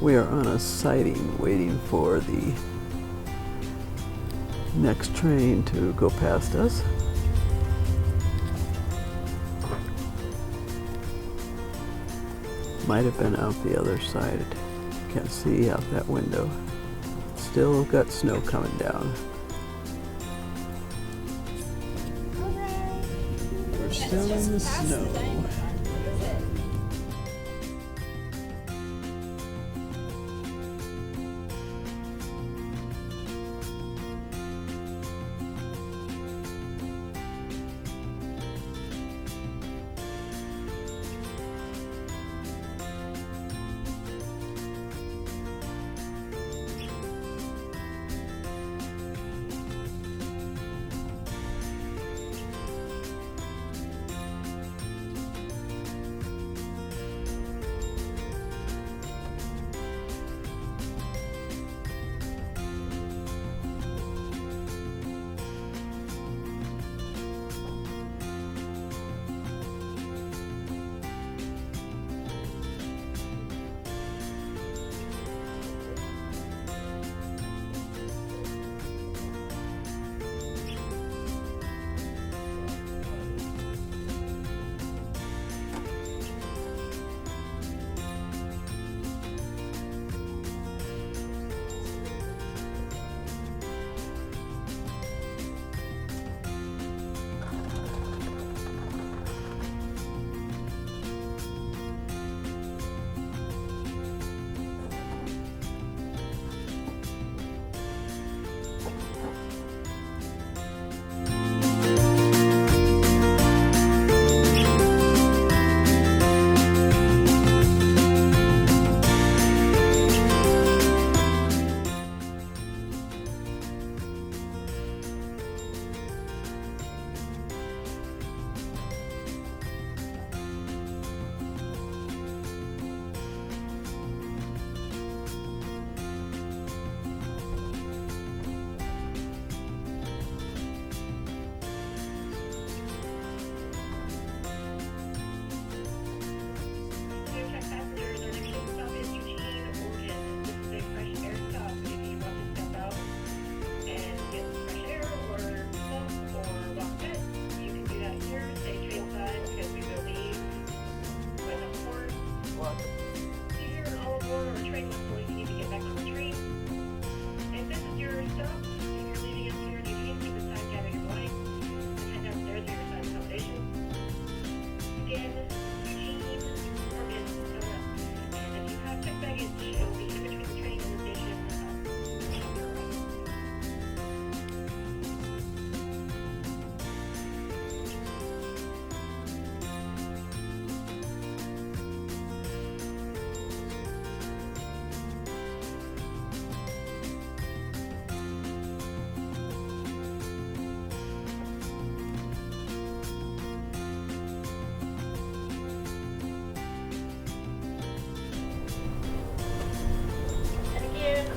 We are on a siding waiting for the next train to go past us. Might have been out the other side. Can't see out that window. Still got snow coming down. We're still in the snow.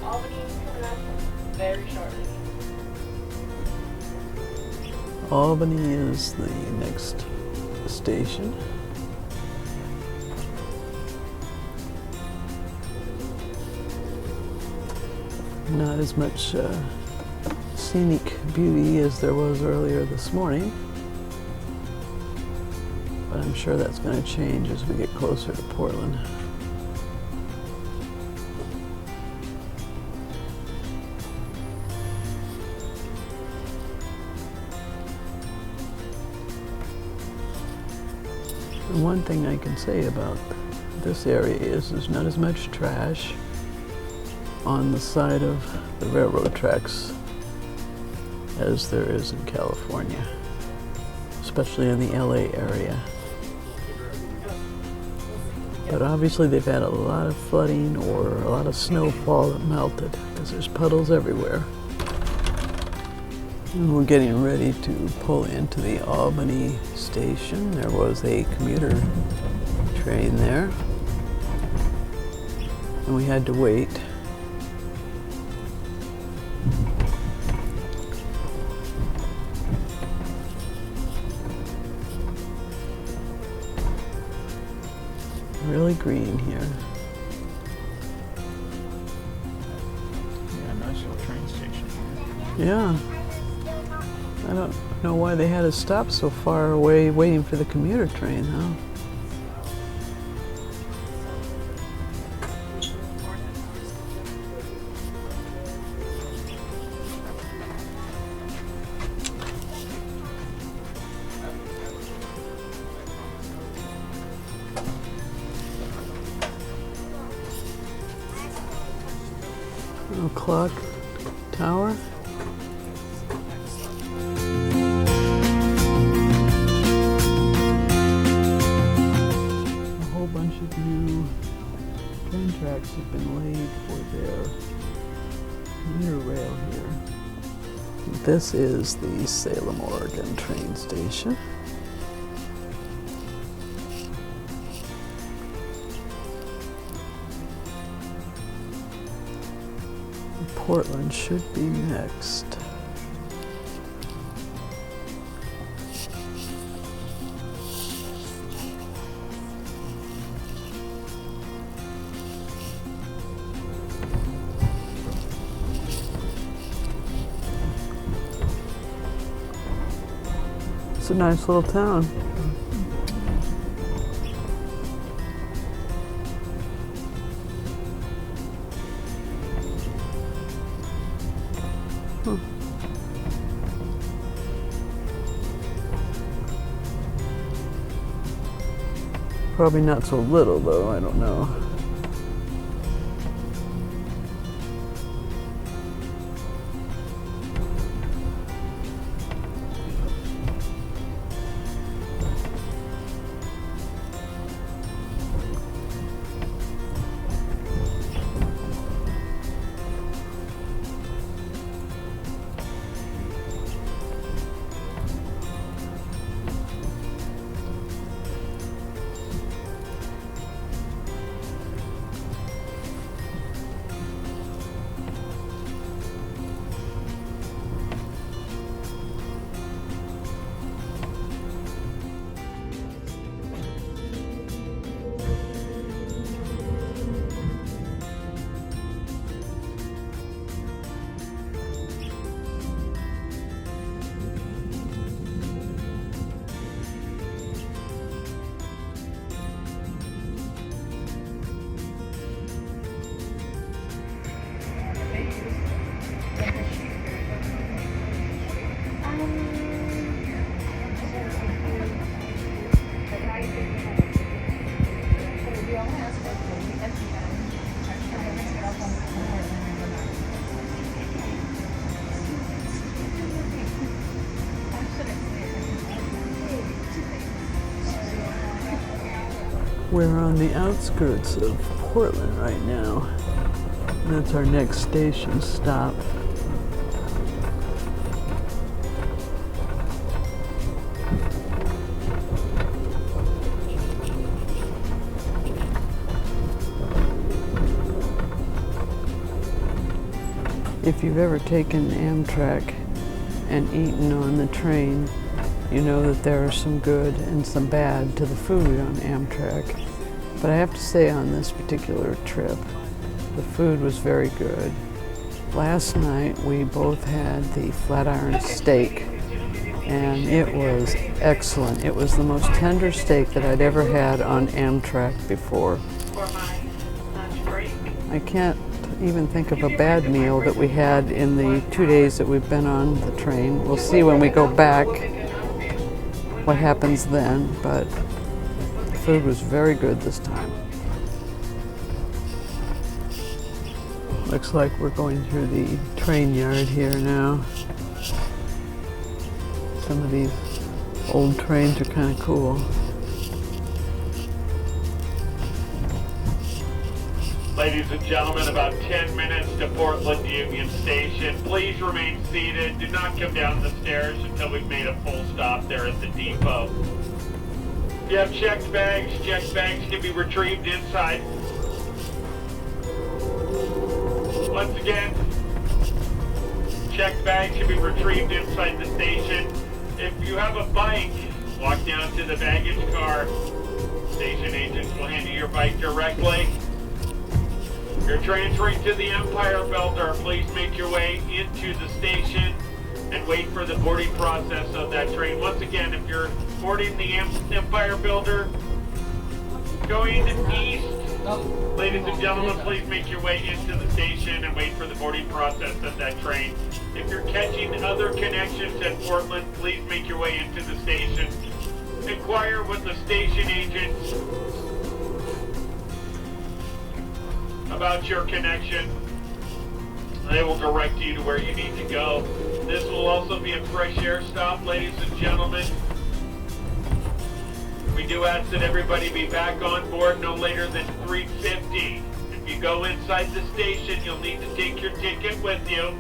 Albany coming up very shortly. Albany is the next station. Not as much scenic beauty as there was earlier this morning, but I'm sure that's going to change as we get closer to Portland. And one thing I can say about this area is there's not as much trash on the side of the railroad tracks as there is in California, especially in the LA area. But obviously they've had a lot of flooding or a lot of snowfall that melted because there's puddles everywhere. And we're getting ready to pull into the Albany station. There was a commuter train there, and we had to wait. Really green here. Yeah. I don't know why they had to stop so far away waiting for the commuter train, huh? Oh, clock tower. A whole bunch of new train tracks have been laid for their commuter rail here. This is the Salem, Oregon train station. Portland should be next. It's a nice little town. Probably not so little though, I don't know. We're on the outskirts of Portland right now. And that's our next station stop. If you've ever taken Amtrak and eaten on the train, you know that there are some good and some bad to the food on Amtrak. But I have to say on this particular trip, the food was very good. Last night we both had the flat iron steak and it was excellent. It was the most tender steak that I'd ever had on Amtrak before. I can't even think of a bad meal that we had in the 2 days that we've been on the train. We'll see when we go back what happens then, but the food was very good this time. Looks like we're going through the train yard here now. Some of these old trains are kind of cool. Ladies and gentlemen, about 10 minutes to Portland Union Station. Please remain seated. Do not come down the stairs until we've made a full stop there at the depot. If you have checked bags can be retrieved inside. Once again, checked bags can be retrieved inside the station. If you have a bike, walk down to the baggage car. Station agents will hand you your bike directly. You're transferring to the Empire Builder. Please make your way into the station and wait for the boarding process of that train. Once again, if you're boarding the Empire Builder, going east, ladies and gentlemen, please make your way into the station and wait for the boarding process of that train. If you're catching other connections at Portland, please make your way into the station. Inquire with the station agents about your connection. They will direct you to where you need to go. This will also be a fresh air stop, ladies and gentlemen. We do ask that everybody be back on board no later than 3:50. If you go inside the station, you'll need to take your ticket with you.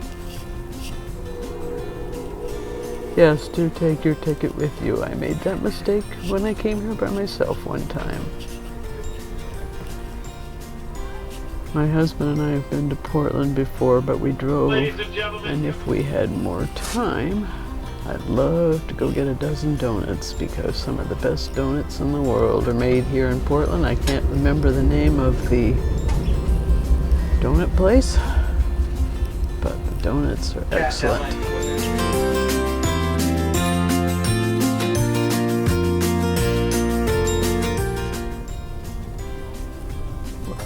Yes, do take your ticket with you. I made that mistake when I came here by myself one time. My husband and I have been to Portland before, but we drove, Ladies and gentlemen, and if we had more time, I'd love to go get a dozen donuts, because some of the best donuts in the world are made here in Portland. I can't remember the name of the donut place, but the donuts are excellent.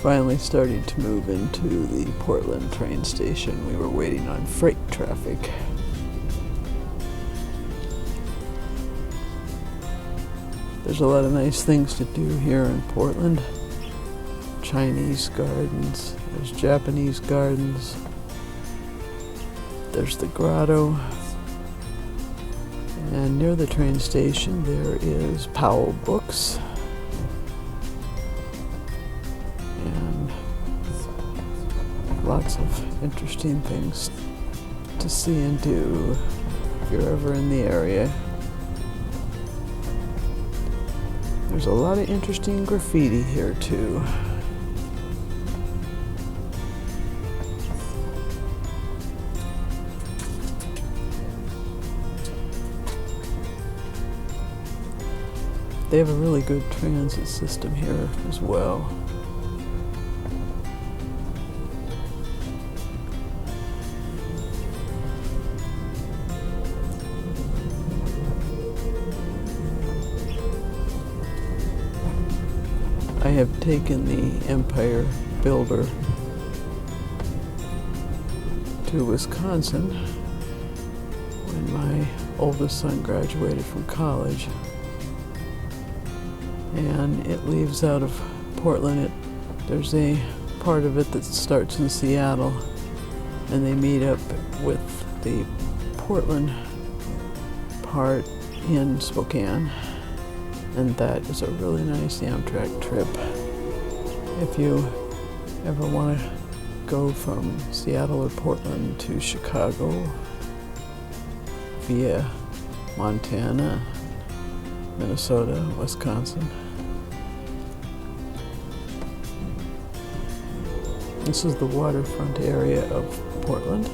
Finally started to move into the Portland train station. We were waiting on freight traffic. There's a lot of nice things to do here in Portland. Chinese gardens, there's Japanese gardens, there's the grotto, and near the train station there is Powell Books. Lots of interesting things to see and do if you're ever in the area. There's a lot of interesting graffiti here too. They have a really good transit system here as well. I have taken the Empire Builder to Wisconsin when my oldest son graduated from college, and it leaves out of Portland. There's a part of it that starts in Seattle, and they meet up with the Portland part in Spokane. And that is a really nice Amtrak trip. If you ever want to go from Seattle or Portland to Chicago via Montana, Minnesota, Wisconsin. This is the waterfront area of Portland.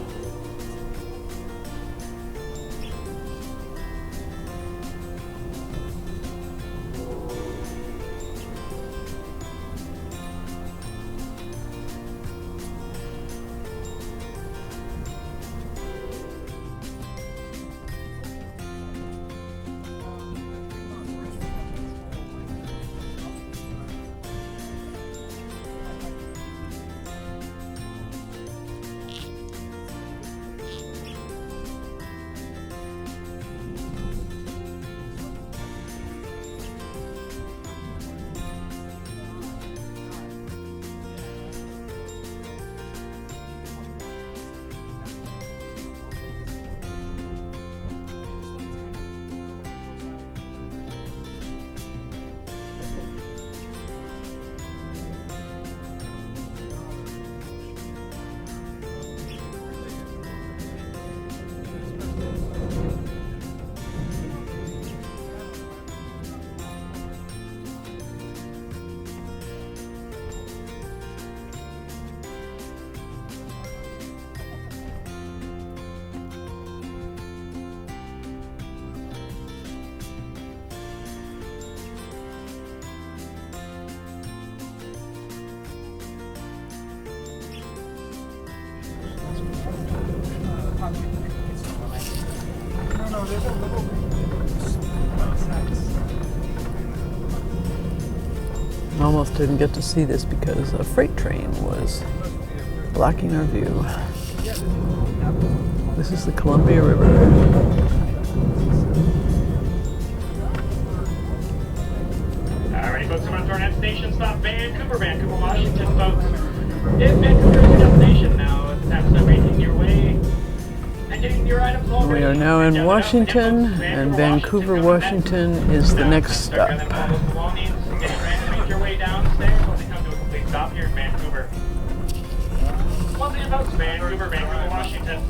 No, there's a little I almost didn't get to see this because a freight train was blocking our view. This is the Columbia River. Alrighty, folks, I'm on to our next station stop, Vancouver, Washington, folks. If Vancouver is your destination now, it's time to start making your way and getting your items all We ready. are now in And Washington, and Vancouver, Washington is the next stop. Start gathering all those belongings, getting ready to make your way downstairs when they come to a complete stop here in Vancouver. Once again, folks, Vancouver, Washington.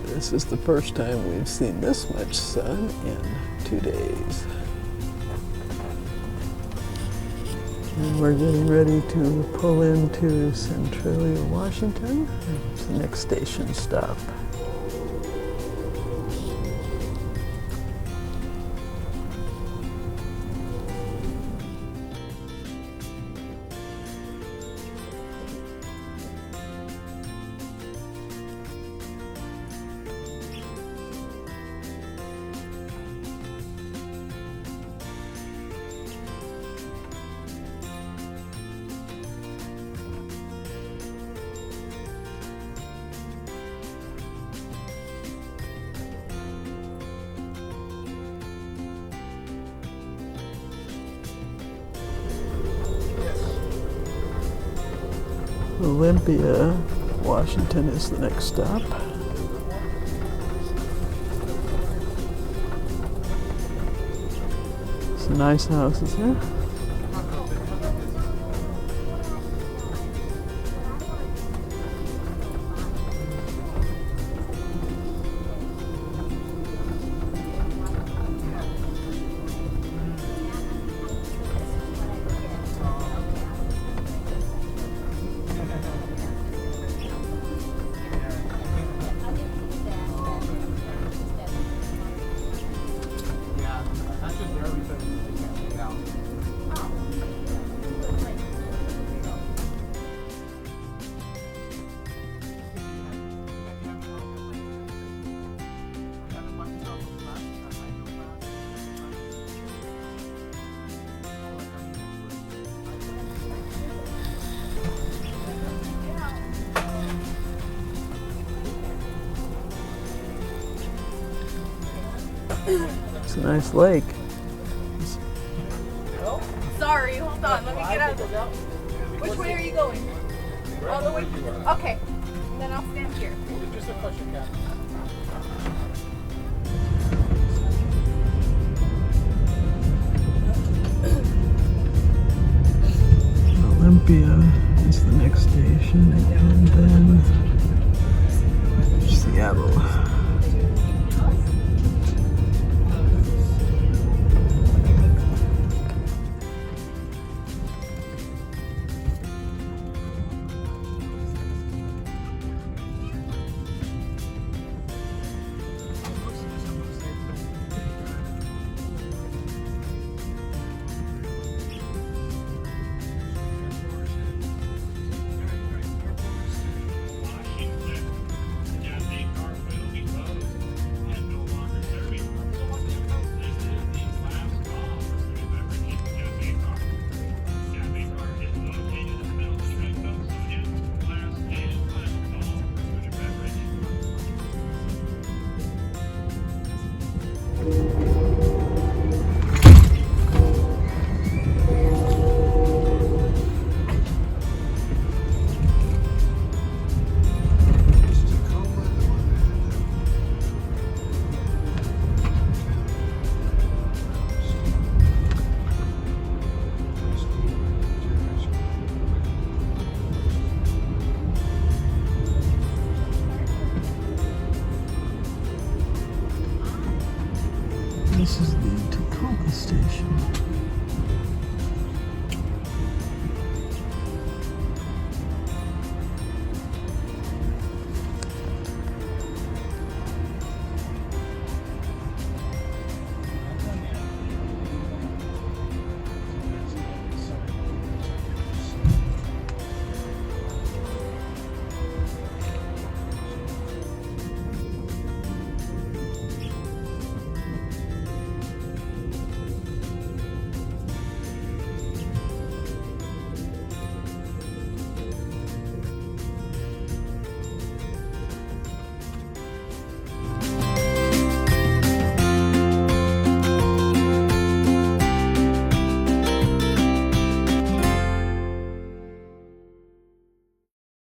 This is the first time we've seen this much sun in 2 days. And we're getting ready to pull into Centralia, Washington. It's the next station stop. Olympia, Washington is the next stop. Some nice houses here. It's a nice lake. Sorry, hold on. Let me get out. Which way are you going? All the way? Okay. And then I'll stand here. Just a question, Cap. Olympia is the next station, and then Seattle.